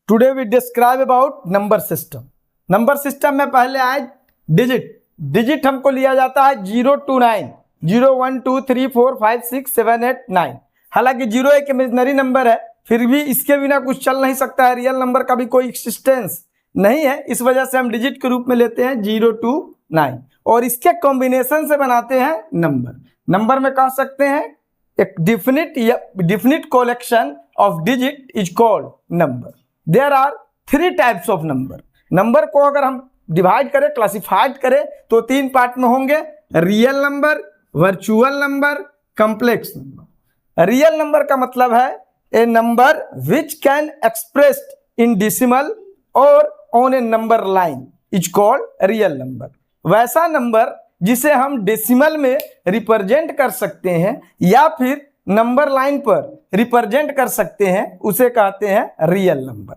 Today we describe about number system. Number system में पहले आए डिजिट हमको लिया जाता है 0 to 9, 0 1 2 3 4 5 6 7 8 9। हालांकि 0 एक इमेजिनरी नंबर है, फिर भी इसके बिना कुछ चल नहीं सकता है, रियल नंबर का भी कोई एक्सिस्टेंस नहीं है, इस वजह से हम डिजिट के रूप में लेते हैं 0 to 9 और इसके कॉम्बिनेशन से बनाते हैं नंबर में कह सकते हैं एक definite collection of digit is called number. There are 3 types of number को अगर हम डिवाइड करें, क्लासिफाइड करें तो 3 पार्ट में होंगे, real number, virtual number, complex number. Real number का मतलब है a number which can expressed in decimal और on a number line is called real number. वैसा नंबर जिसे हम डेसिमल में रिप्रेजेंट कर सकते हैं या फिर नंबर लाइन पर रिप्रेजेंट कर सकते हैं, उसे कहते हैं रियल नंबर।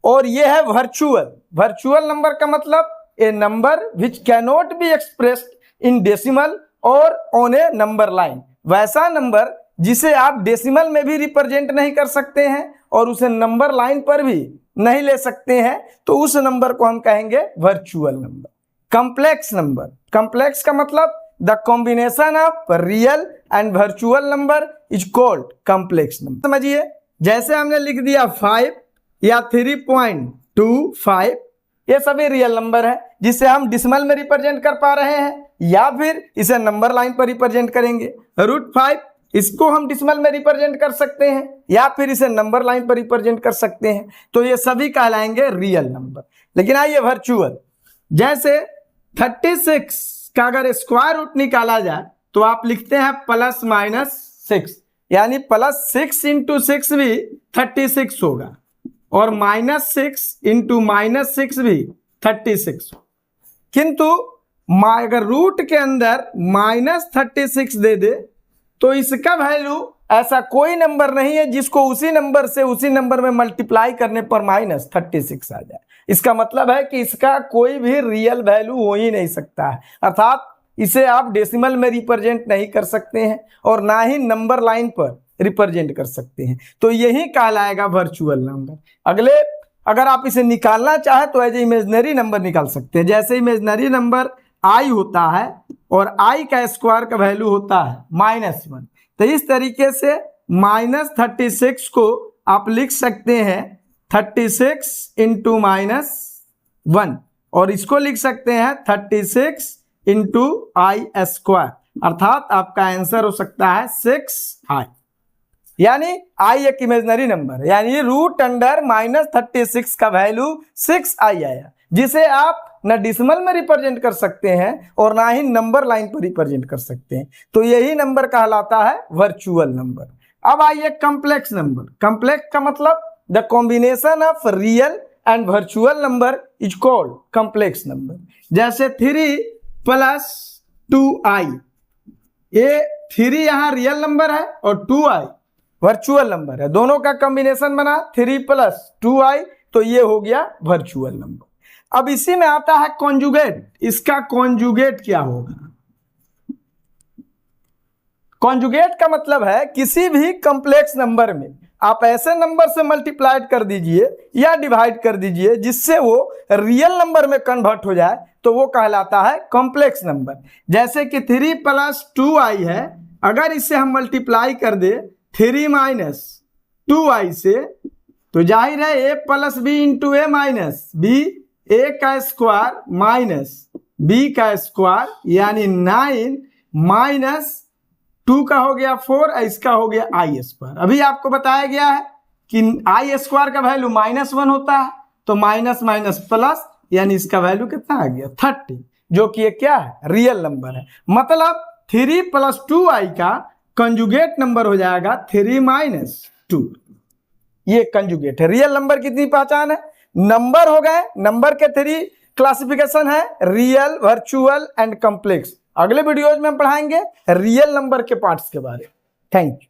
और यह है वर्चुअल नंबर का मतलब a number which cannot be expressed in decimal और ऑन ए नंबर लाइन। वैसा नंबर जिसे आप डेसिमल में भी रिप्रेजेंट नहीं कर सकते हैं और उसे नंबर लाइन पर भी नहीं ले सकते हैं, तो उस नंबर को हम कहेंगे virtual number. Complex number, complex का मतलब the combination of real and virtual number is called complex number. समझिए, जैसे हमने लिख दिया 5 या 3.25, ये सभी रियल नंबर है जिसे हम डेसिमल में रिप्रेजेंट कर पा रहे हैं या फिर इसे नंबर लाइन पर रिप्रेजेंट करेंगे। √5 इसको हम डेसिमल में रिप्रेजेंट कर सकते हैं या फिर इसे नंबर लाइन पर रिप्रेजेंट कर सकते हैं, तो ये सभी कहलाएंगे रियल नंबर। लेकिन आइए वर्चुअल, जैसे 36 का अगर स्क्वायर रूट निकाला जाए तो आप लिखते हैं +-6, यानी +6 × 6 भी 36 होगा और -6 × -6 भी 36। किंतु अगर रूट के अंदर -36 दे दे तो इसका वैल्यू ऐसा कोई नंबर नहीं है जिसको उसी नंबर से उसी नंबर में मल्टीप्लाई करने पर -36 आ जाए। इसका मतलब है कि इसका कोई भी रियल वैल्यू हो ही नहीं सकता है, अर्थात इसे आप डेसिमल में रिप्रेजेंट नहीं कर सकते हैं और ना ही नंबर लाइन पर रिप्रेजेंट कर सकते हैं, तो यही कहलाएगा वर्चुअल नंबर। अगर आप इसे निकालना चाहे तो एज ए इमेजिनरी नंबर निकाल सकते हैं। जैसे इमेजिनरी नंबर i होता है और i का स्क्वायर का वैल्यू होता है -1, तो इस तरीके से -36 को आप लिख सकते हैं 36 × -1 और इसको लिख सकते हैं 36 × i², अर्थात आपका आंसर हो सकता है 6i। यानी i एक इमेजिनरी नंबर है, यानी रूट अंडर -36 का वैल्यू 6i आया, जिसे आप ना डेसिमल में रिप्रेजेंट कर सकते हैं और ना ही नंबर लाइन पर रिप्रेजेंट कर सकते हैं, तो यही नंबर कहलाता है वर्चुअल नंबर। अब आइए कॉम्प्लेक्स नंबर। कॉम्प्लेक्स का मतलब the combination of real and virtual number is called complex number. जैसे 3 + 2i, ये 3 यहाँ रियल नंबर है और 2i वर्चुअल नंबर है, दोनों का कॉम्बिनेशन बना 3 + 2i, तो ये हो गया वर्चुअल नंबर। अब इसी में आता है कॉन्जुगेट। इसका कॉन्जुगेट क्या होगा? कॉन्जुगेट का मतलब है किसी भी कॉम्प्लेक्स नंबर में आप ऐसे नंबर से मल्टीप्लाइड कर दीजिए या डिवाइड कर दीजिए जिससे वो रियल नंबर में कन्वर्ट हो जाए, तो वो कहलाता है कॉम्प्लेक्स नंबर। जैसे कि 3 + 2i है, अगर इसे हम मल्टीप्लाई कर दे 3 - 2i से, तो जाहिर है a + b × a - b, a का स्क्वायर - b का स्क्वायर, यानी 9 - 2 का हो गया 4, इसका हो गया i²। अभी आपको बताया गया है कि i² का वैल्यू -1 होता है, तो माइनस प्लस, यानी इसका वैल्यू कितना आ गया 30, जो कि ये क्या है? रियल नंबर है। मतलब 3 + 2i का कंजुगेट नंबर हो जाएगा 3 - 2। ये कंजुगेट है। रियल नंबर कितनी पहचान है? नंबर हो गए, नंबर के 3 क्लासिफिकेशन है, रियल, वर्चुअल एंड कॉम्प्लेक्स। अगले वीडियोज में हम पढ़ाएंगे रियल नंबर के पार्ट्स के बारे में। Thank you.